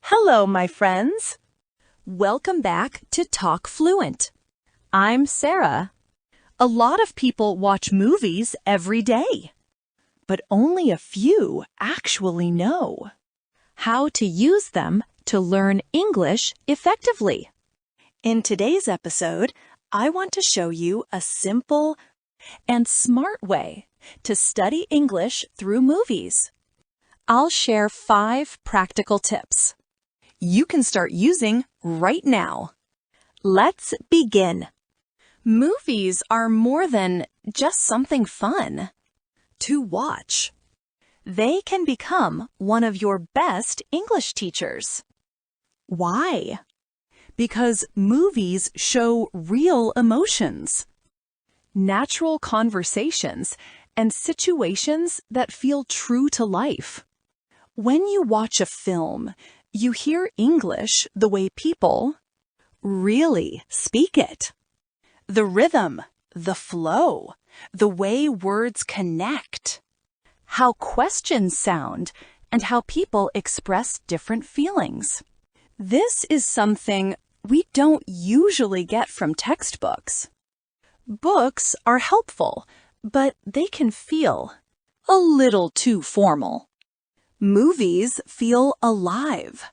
Hello, my friends. Welcome back to Talk Fluent. I'm Sarah. A lot of people watch movies every day, but only a few actually know how to use them to learn English effectively. In today's episode, I want to show you a simple and smart way to study English through movies. I'll share 5 practical tips you can start using right now. Let's begin. Movies are more than just something fun to watch. They can become one of your best English teachers. Why? Because movies show real emotions, natural conversations, and situations that feel true to life. When you watch a film, you hear English the way people really speak it. The rhythm, the flow, the way words connect, how questions sound, and how people express different feelings. This is something we don't usually get from textbooks. Books are helpful, but they can feel a little too formal. Movies feel alive.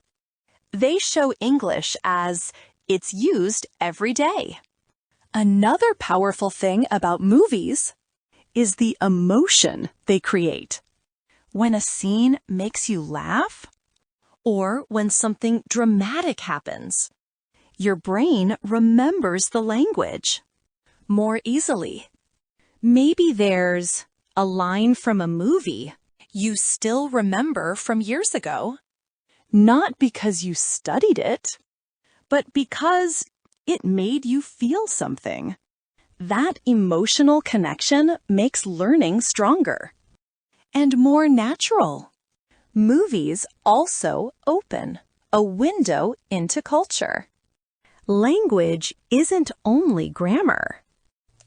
They show English as it's used every day. Another powerful thing about movies is the emotion they create. When a scene makes you laugh, or when something dramatic happens, your brain remembers the language more easily. Maybe there's a line from a movie you still remember from years ago, not because you studied it, but because it made you feel something. That emotional connection makes learning stronger and more natural. Movies also open a window into culture. Language isn't only grammar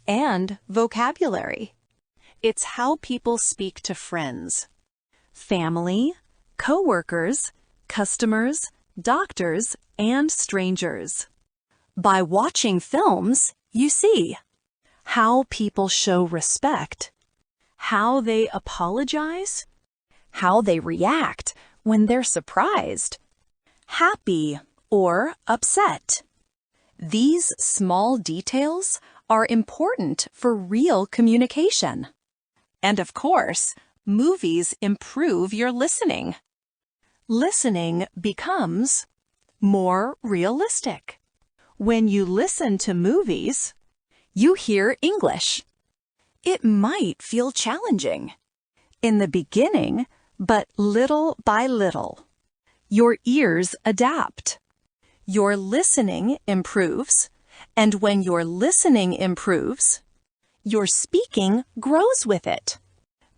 and vocabulary. It's how people speak to friends, family, coworkers, customers, doctors, and strangers. By watching films, you see how people show respect, how they apologize, how they react when they're surprised, happy, or upset. These small details are important for real communication. And of course, movies improve your listening. Listening becomes more realistic. When you listen to movies, you hear English. It might feel challenging in the beginning, but little by little, your ears adapt. Your listening improves, and when your listening improves, your speaking grows with it.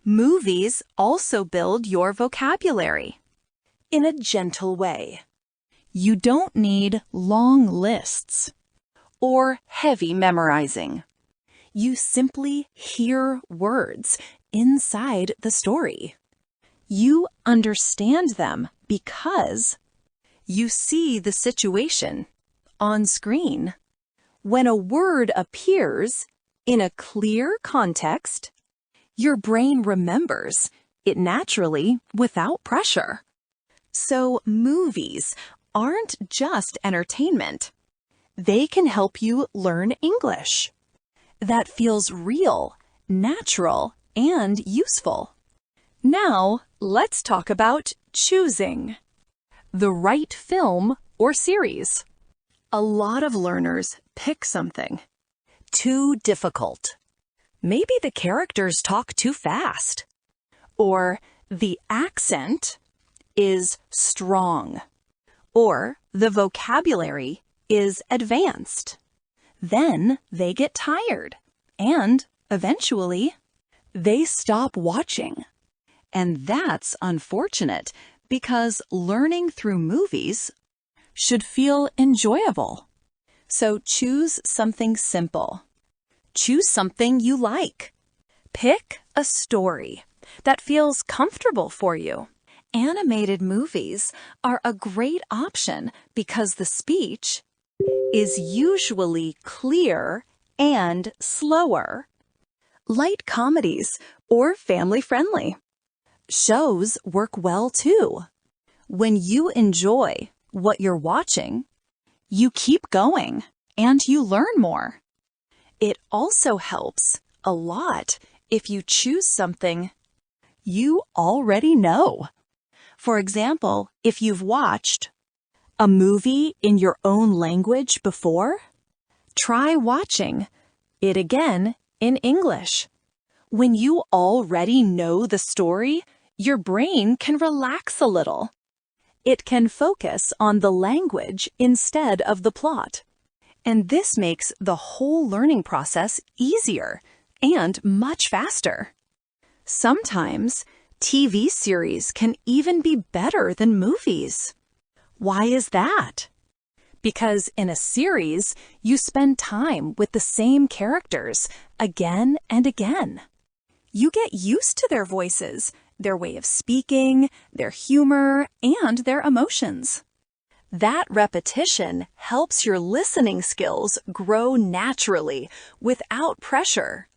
Movies also build your vocabulary in a gentle way. You don't need long lists or heavy memorizing. You simply hear words inside the story. You understand them because you see the situation on screen. When a word appears in a clear context, your brain remembers it naturally without pressure. So movies aren't just entertainment. They can help you learn English that feels real, natural, and useful. Now, let's talk about choosing the right film or series. A lot of learners pick something too difficult. Maybe the characters talk too fast, or the accent is strong, or the vocabulary is advanced. Then they get tired, and eventually they stop watching. And that's unfortunate because learning through movies should feel enjoyable. So choose something simple. Choose something you like. Pick a story that feels comfortable for you Animated movies are a great option because the speech is usually clear and slower. Light comedies or family-friendly shows work well too. When you enjoy what you're watching, you keep going and you learn more. It also helps a lot if you choose something you already know. For example, if you've watched a movie in your own language before, try watching it again in English. When you already know the story, your brain can relax a little. It can focus on the language instead of the plot. And this makes the whole learning process easier and much faster. Sometimes, TV series can even be better than movies. Why is that? Because in a series, you spend time with the same characters again and again. You get used to their voices, their way of speaking, their humor, and their emotions. That repetition helps your listening skills grow naturally without pressure.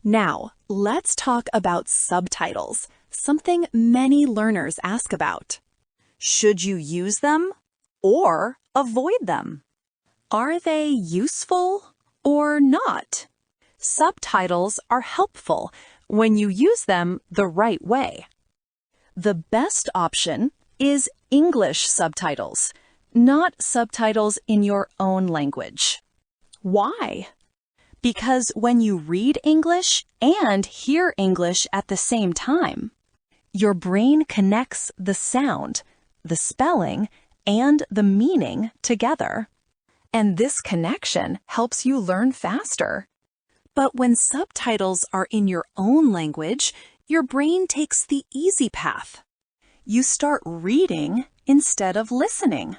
Now, let's talk about subtitles, something many learners ask about. Should you use them or avoid them? Are they useful or not? Subtitles are helpful when you use them the right way. The best option is English subtitles, not subtitles in your own language. Why? Because when you read English and hear English at the same time, your brain connects the sound, the spelling, and the meaning together. And this connection helps you learn faster. But when subtitles are in your own language, your brain takes the easy path. You start reading instead of listening.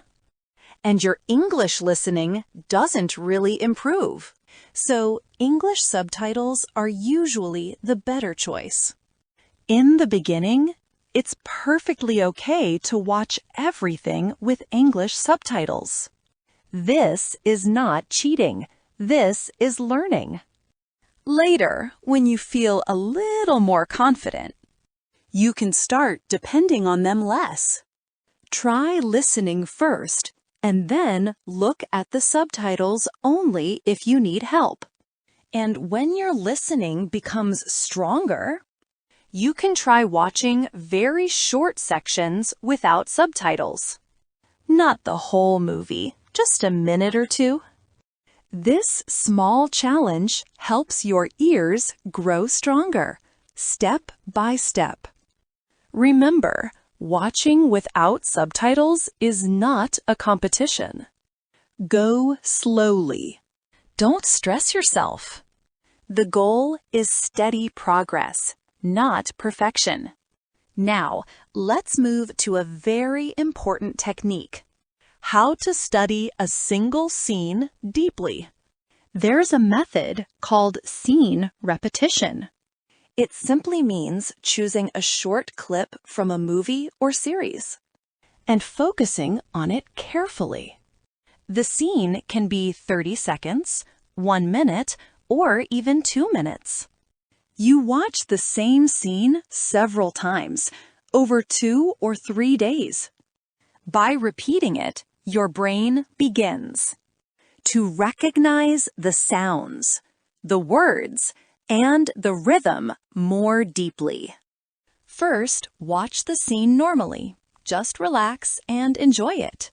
And your English listening doesn't really improve. So English subtitles are usually the better choice. In the beginning, it's perfectly okay to watch everything with English subtitles. This is not cheating. This is learning. Later, when you feel a little more confident, you can start depending on them less. Try listening first, and then look at the subtitles only if you need help. And when your listening becomes stronger, you can try watching very short sections without subtitles. Not the whole movie, just a minute or two. This small challenge helps your ears grow stronger, step by step. Remember, watching without subtitles is not a competition. Go slowly. Don't stress yourself. The goal is steady progress, not perfection. Now, let's move to a very important technique: how to study a single scene deeply. There's a method called scene repetition. It simply means choosing a short clip from a movie or series and focusing on it carefully. The scene can be 30 seconds, 1 minute, or even 2 minutes. You watch the same scene several times, over 2 or 3 days. By repeating it, your brain begins to recognize the sounds, the words, and the rhythm more deeply. First, watch the scene normally. Just relax and enjoy it.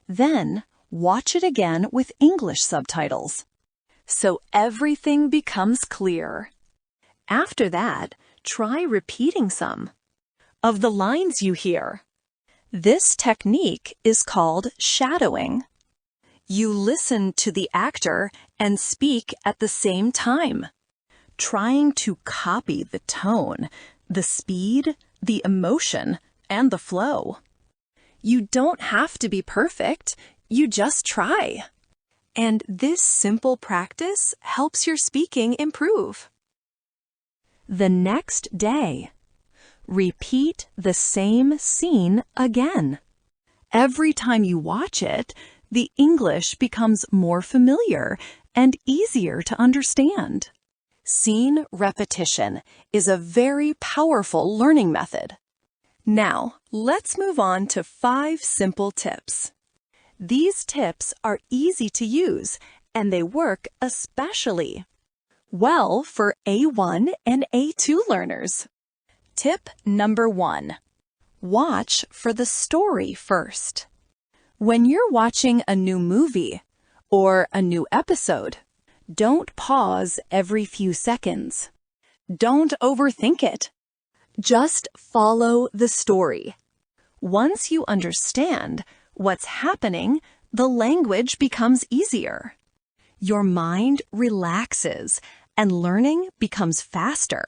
Then, watch it again with English subtitles, so everything becomes clear. After that, try repeating some of the lines you hear. This technique is called shadowing. You listen to the actor and speak at the same time, trying to copy the tone, the speed, the emotion, and the flow. You don't have to be perfect, you just try. And this simple practice helps your speaking improve. The next day, Repeat the same scene again. Every time you watch it, the English becomes more familiar and easier to understand. Scene repetition is a very powerful learning method. Now, let's move on to 5 simple tips. These tips are easy to use, and they work especially well for A1 and A2 learners. Tip number 1. Watch for the story first. When you're watching a new movie or a new episode, don't pause every few seconds. Don't overthink it. Just follow the story. Once you understand what's happening, the language becomes easier. Your mind relaxes and learning becomes faster.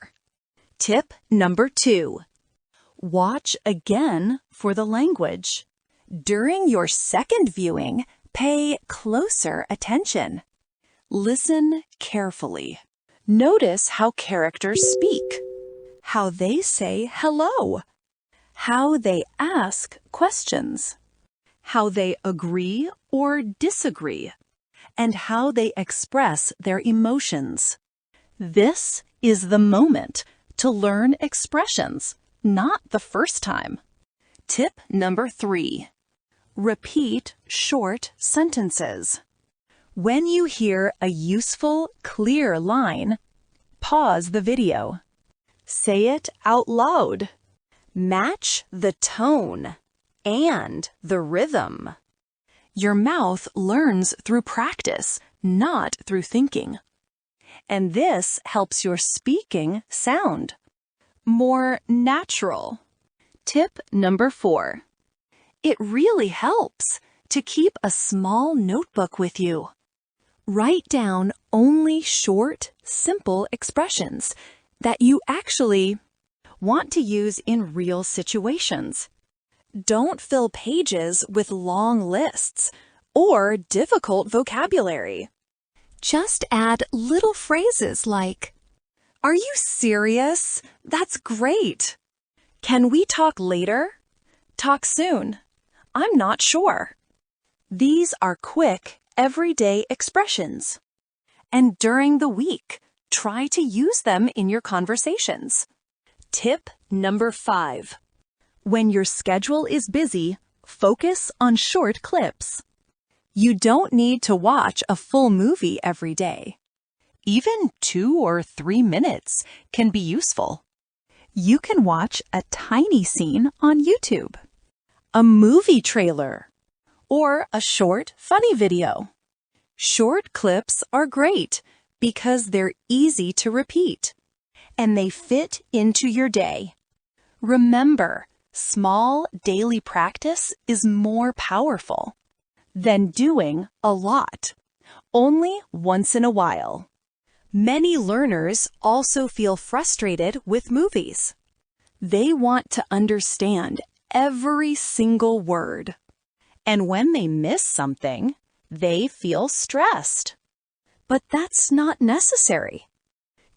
Tip number 2. Watch again for the language. During your second viewing, pay closer attention. Listen carefully. Notice how characters speak, how they say hello, how they ask questions, how they agree or disagree, and how they express their emotions. This is the moment to learn expressions, not the first time. Tip number 3. Repeat short sentences. When you hear a useful, clear line, pause the video. Say it out loud. Match the tone and the rhythm. Your mouth learns through practice, not through thinking. And this helps your speaking sound more natural. Tip number 4. It really helps to keep a small notebook with you. Write down only short, simple expressions that you actually want to use in real situations. Don't fill pages with long lists or difficult vocabulary. Just add little phrases like, "Are you serious? That's great. Can we talk later? Talk soon. I'm not sure." These are quick, everyday expressions. And during the week, try to use them in your conversations. Tip number 5. When your schedule is busy, focus on short clips. You don't need to watch a full movie every day. Even 2 or 3 minutes can be useful. You can watch a tiny scene on YouTube, a movie trailer, or a short, funny video. Short clips are great because they're easy to repeat, and they fit into your day. Remember, small daily practice is more powerful than doing a lot, only once in a while. Many learners also feel frustrated with movies. They want to understand every single word. And when they miss something, they feel stressed. But that's not necessary.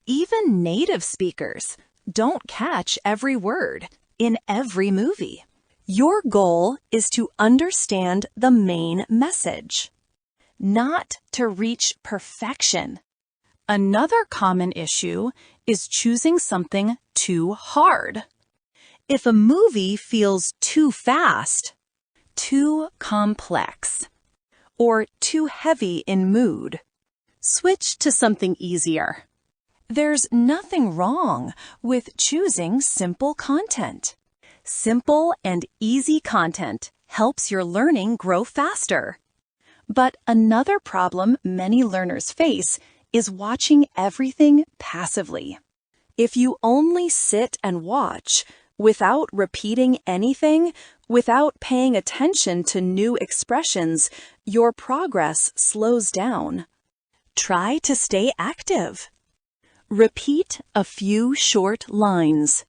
Even native speakers don't catch every word in every movie. Your goal is to understand the main message, not to reach perfection. Another common issue is choosing something too hard. If a movie feels too fast, too complex, or too heavy in mood, switch to something easier. There's nothing wrong with choosing simple content. Simple and easy content helps your learning grow faster. But another problem many learners face is watching everything passively. If you only sit and watch without repeating anything, without paying attention to new expressions, your progress slows down. Try to stay active. Repeat a few short lines.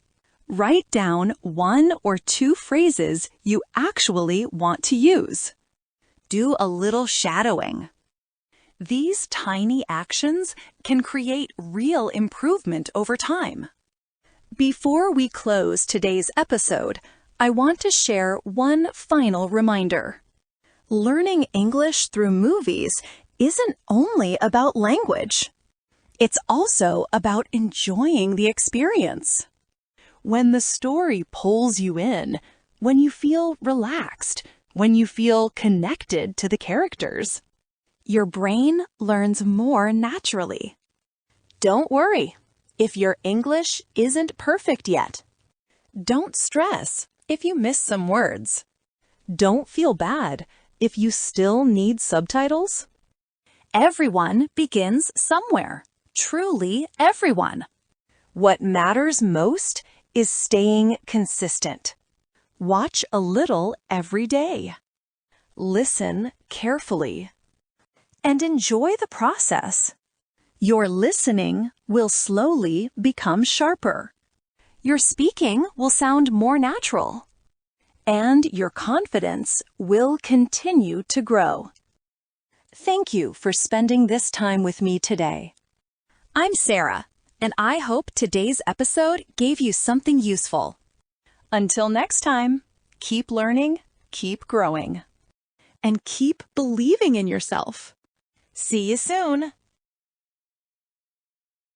Write down 1 or 2 phrases you actually want to use. Do a little shadowing. These tiny actions can create real improvement over time. Before we close today's episode, I want to share one final reminder. Learning English through movies isn't only about language. It's also about enjoying the experience. When the story pulls you in, when you feel relaxed, when you feel connected to the characters, your brain learns more naturally. Don't worry if your English isn't perfect yet. Don't stress if you miss some words. Don't feel bad if you still need subtitles. Everyone begins somewhere. Truly everyone. What matters most is staying consistent. Watch a little every day. Listen carefully. And enjoy the process. Your listening will slowly become sharper. Your speaking will sound more natural. And your confidence will continue to grow. Thank you for spending this time with me today. I'm Sarah, and I hope today's episode gave you something useful. Until next time, keep learning, keep growing, and keep believing in yourself. See you soon.